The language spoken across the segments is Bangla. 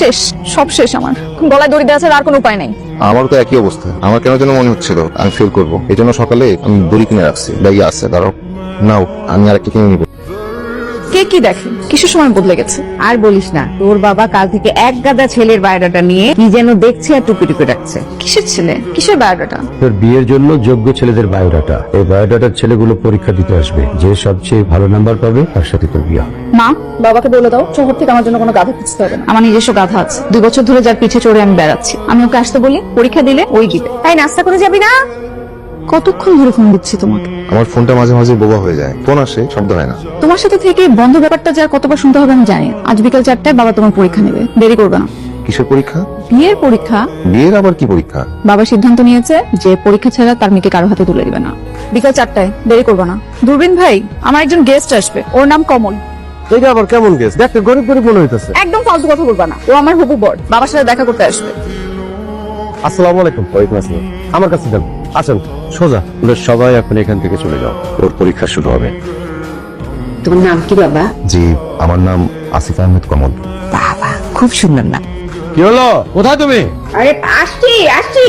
শেষ, সব শেষ আমার। গলায় দড়ি দেওয়া ছাড়া আর কোনো উপায় নেই। আমার তো একই অবস্থা। আমার কেন যেন মনে হচ্ছিল আমি ফেল করবো। এই জন্য সকালে আমি দড়ি কিনে রাখছি, ব্যাগে আছে। দাঁড়াও, নাও, আমি আর একটা কিনে নিবো। কে কি দেখে, কিসের সময় বদলে গেছে। আর বলিস না, তোর বাবা কাল থেকে এক গাদা ছেলের বায়োডাটা নিয়ে কি যেন দেখছে আর টুপি টুপি রাখছে। কিসের ছেলে, কিসের বায়োডাটা? তোর বিয়ের জন্য যোগ্য ছেলেদের বায়োডাটা। এই বায়োডাটার ছেলেগুলো পরীক্ষা দিতে আসবে, যে সবচেয়ে ভালো নাম্বার পাবে তার সাথে তোর বিয়ে হবে। মা, বাবাকে বলে দাও শহর থেকে আমার জন্য কোনো গাধা খুঁজতে হবে না। আমার নিজস্ব গাধা আছে, 2 বছর ধরে যার পিছে চড়ে আমি বেড়াচ্ছি। আমি ওকে আসতে বলি, পরীক্ষা দিলে ওই দিবে। তাই নাস্তা করে যাবি না? কতক্ষণ ধরে ফোন দিচ্ছি তোমাকে? আমার ফোনটা মাঝে মাঝে বোবা হয়ে যায়, ফোন আসে শব্দ হয় না। তোমার সাথে থেকে বন্ধ ব্যাপারটা যার কতবার শুনতে হবে আমি জানি। আজ বিকাল 4টায় বাবা তোমার পরীক্ষা নেবে, দেরি করবে না। কিসের পরীক্ষা? বিয়ের পরীক্ষা। বিয়ের আবার কি পরীক্ষা? বাবা সিদ্ধান্ত নিয়েছে যে পরীক্ষা ছাড়া তার মেয়েকে কারো হাতে তুলে দিবে না। বিকাল 4টায়, দেরি করবে না। দূরবীন ভাই, আমার একজন গেস্ট আসবে, ওর নাম কমল। এটা আবার কেমন গেস? দেখতে গরিব গরিব মনে হইতেছে। একদম ফালতু কথা বলবা না, ও আমার হবু বর, বাবার সাথে দেখা করতে আসবে। আসসালামু আলাইকুম। ওয়ালাইকুম আসসালাম। আমার কাছে দেন, আসেন সোজা। তোমরা সবাই এখন এখান থেকে চলে যাও, ওর পরীক্ষা শুরু হবে। তোর নাম কি বাবা? জি, আমার নাম আসিফ আহমেদ কমল। বাবা, খুব সুন্দর না? কি হলো, কোথায় তুমি? আরে আসছি আসছি।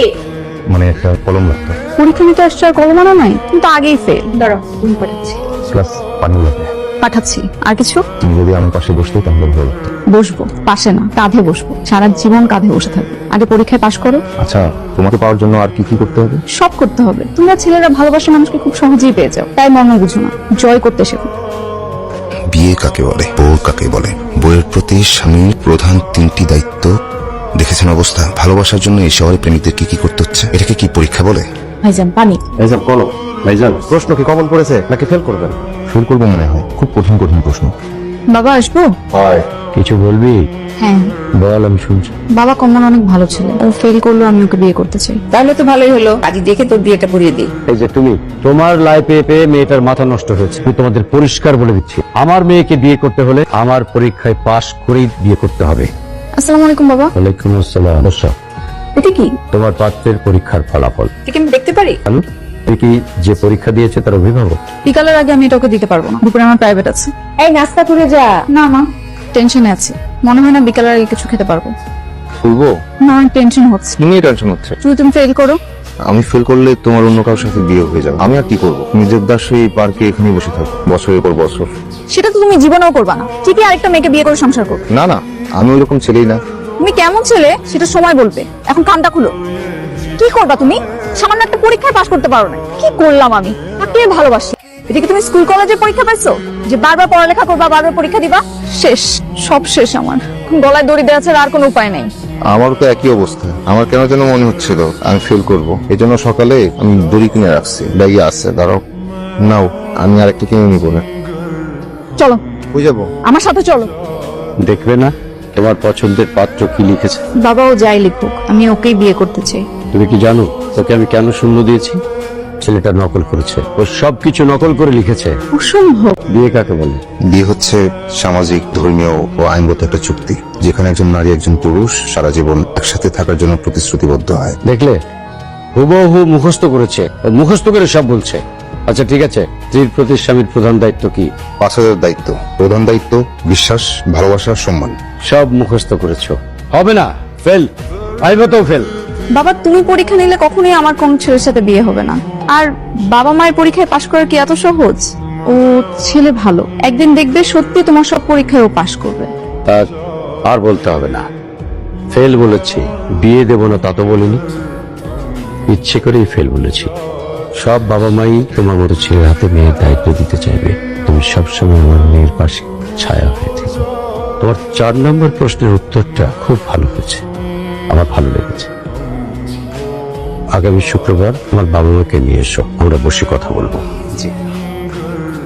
মানে একটা কলম লাগতো, পরীক্ষা নিতে আসছে আর কলম আনা নাই, কিন্তু আগেই ফেল। দাঁড়াও, তুমি পাঠাচ্ছি। প্লাস পানি লাগবে। পাঠাচ্ছি। আর কিছু? তুমি যদি আমার পাশে বসতে তাহলে ভালো লাগতো। বসবো, পাশে না কাঁধে বসবো, সারা জীবন কাঁধে বসে থাকবো। আগে পরীক্ষায় পাশ করো। আচ্ছা, তোমাকে পাওয়ার জন্য আর কি কি করতে হবে? সব করতে হবে। তোমরা ছেলেরা ভালোবাসা মানুষকে খুব সহজেই পেয়ে যাও, তাই মর্ম বুঝো না, জয় করতে শেখো। বিয়ে কাকে বলে, বউ কাকে বলে, বউয়ের প্রতি স্বামীর প্রধান 3টি দায়িত্ব। দেখেছেন অবস্থা? ভালোবাসার জন্য এই শহরে প্রেমিকদের কি কি করতে হচ্ছে। এটাকে কি পরীক্ষা বলে? ভাইজান পানি। এইসব কলম। ভাইজান, প্রশ্ন কি কমন পড়েছে নাকি ফেল করবেন? ফেল করবো মনে হয়, খুব কঠিন কঠিন প্রশ্ন। বাবা আসবো? হয় কিছু বলবি? হ্যাঁ। বল, আমি শুনছি। বাবা কমল অনেক ভালো ছেলে, ও ফেল করলো, আমি ওকে বিয়ে করতে চাই। তাহলে তো ভালোই হলো, কাজী দেখে তোর বিয়েটা পড়িয়ে দিই। এই যে তুমি, তোমার লাইফে পেয়ে মেয়েটার মাথা নষ্ট হয়েছে। আমি তোমাদের পরিষ্কার বলে দিচ্ছি, আমার মেয়েকে বিয়ে করতে হলে আমার পরীক্ষায় পাশ করেই বিয়ে করতে হবে। আসসালামু আলাইকুম বাবা। ওয়ালাইকুম আসসালাম। বসো। এটা কি? তোমার পাত্রের পরীক্ষার ফলাফল। এটা কি আমি দেখতে পারি? হ্যালো, তুমি কি যে পরীক্ষা দিয়েছে তার অভিভাবক? বিকালের আগে আমি এটা ওকে দিতে পারবো না, দুপুরে আমার প্রাইভেট আছে। এই নাস্তা করে যা। না মা, টেনশনে আছি, মনে হয় না বিকালের আগে কিছু খেতে পারবো। বলবো? না, অনেক টেনশন হচ্ছে। কি নিয়ে টেনশন হচ্ছে? যদি তুমি ফেল করো? আমি ফেল করলে তোমার অন্য কারোর সাথে বিয়ে হয়ে যাবে। আমি আর কি করবো? নিজের দাসে এই পার্কে এখানে বসে থাকবো বছরের পর বছর। সেটা তো তুমি জীবনেও করবা না, ঠিকই আরেকটা মেয়েকে বিয়ে করে সংসার করবে। না না, আমি ওইরকম ছেলেই না। তুমি কেমন ছেলে সেটা সময় বলবে, এখন কানটা খুলো। কি করবা তুমি? সামান্য একটা পরীক্ষায় পাশ করতে পারো না। কি করলাম আমি? তাকে ভালোবাসি। এটা কি তুমি স্কুল কলেজে পরীক্ষা পাইছো যে বারবার পড়ালেখা করবা, বারবার পরীক্ষা দিবা? শেষ, সব শেষ আমার। গলায় দড়ি দেওয়া ছাড়া আর কোনো উপায় নেই। আমারও তো একই অবস্থা। আমার কেন যেন মনে হচ্ছিল আমি ফেল করবো। এই জন্য সকালে আমি দড়ি কিনে রাখছি, ব্যাগে আছে। দাঁড়াও, নাও, আমি আর একটা কিনে নিবো না। চলো, কই যাবো? আমার সাথে চলো। দেখবে না তোমার পছন্দের পাত্র কি লিখেছে? বাবাও যাই লিখুক, আমি ওকেই বিয়ে করতে চাই। তুমি কি জানো তোকে আমি কেন শূন্য দিয়েছি? ছেলেটা নকল করেছে, ও সবকিছু নকল করে লিখেছে। অসম্ভব। বিয়ে কাকে বলে? বিয়ে হচ্ছে সামাজিক, ধর্মীয় ও আইনগত একটা চুক্তি, যেখানে একজন নারী একজন পুরুষ সারা জীবন একসাথে থাকার জন্য প্রতিশ্রুতিবদ্ধ হয়। দেখলে, হুবহু মুখস্থ করেছে, ও মুখস্থ করে সব বলছে। আচ্ছা ঠিক আছে, স্ত্রীর প্রতি স্বামীর প্রধান দায়িত্ব কি? 5,000 দায়িত্ব। প্রধান দায়িত্ব বিশ্বাস, ভালোবাসা, সম্মান। সব মুখস্থ করেছো, হবে না, ফেল। আইবতো ফেল। বাবা, তুমি পরীক্ষা নিলে কখনোই আমার কোন ছেলের সাথে বিয়ে হবে না। আর বাবা মায়ের পরীক্ষায় পাশ করা কি এত সহজ? ও ছেলে ভালো, একদিন দেখবে সত্যি তোমার সব পরীক্ষায় ও পাশ করবে। তা আর বলতে হবে না, ফেল বলেছি। বিয়ে দেব না তা তো বলিনি, ইচ্ছে করেই ফেল বলেছি। সব বাবা মাই তোমার মতো ছেলের হাতে মেয়ের দায়িত্ব দিতে চাইবে। তুমি সবসময় আমার মেয়ের পাশে ছায়া হয়ে থেকো। তোমার 4 নম্বর প্রশ্নের উত্তরটা খুব ভালো হয়েছে, আমার ভালো লেগেছে। আগামী শুক্রবার আমার বাবা মাকে নিয়ে এসো, আমরা বসে কথা বলবো। জি।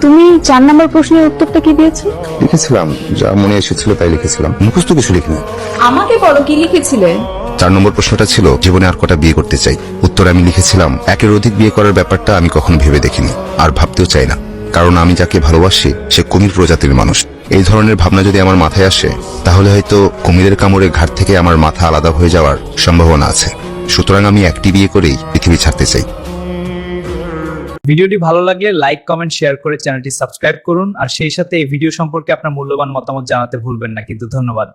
তুমি 4 নম্বর প্রশ্নের উত্তরটা কি দিয়েছো? লিখেছিলাম যা মনে এসেছিল তাই লিখেছিলাম, মুখস্থ কিছু লিখিনি। আমাকে বলো কি লিখেছিলে? 4 নম্বর প্রশ্নটা ছিল জীবনে আর কটা বিয়ে করতে চাই। উত্তর আমি লিখেছিলাম একের অধিক বিয়ে করার ব্যাপারটা আমি কখনো ভেবে দেখিনি, আর ভাবতেও চাই না। কারণ আমি যাকে ভালোবাসি সে কুমির প্রজাতির মানুষ। এই ধরনের ভাবনা যদি আমার মাথায় আসে, তাহলে হয়তো কুমিরের কামড়ে ঘাট থেকে আমার মাথা আলাদা হয়ে যাওয়ার সম্ভাবনা আছে। সুতরাং আমি একটি বিয়ে করেই পৃথিবী ছাড়তে চাই। ভিডিওটি ভালো লাগলে লাইক, কমেন্ট, শেয়ার করে চ্যানেলটি সাবস্ক্রাইব করুন। আর সেই সাথে এই ভিডিও সম্পর্কে আপনার মূল্যবান মতামত জানাতে ভুলবেন না। কিন্তু ধন্যবাদ।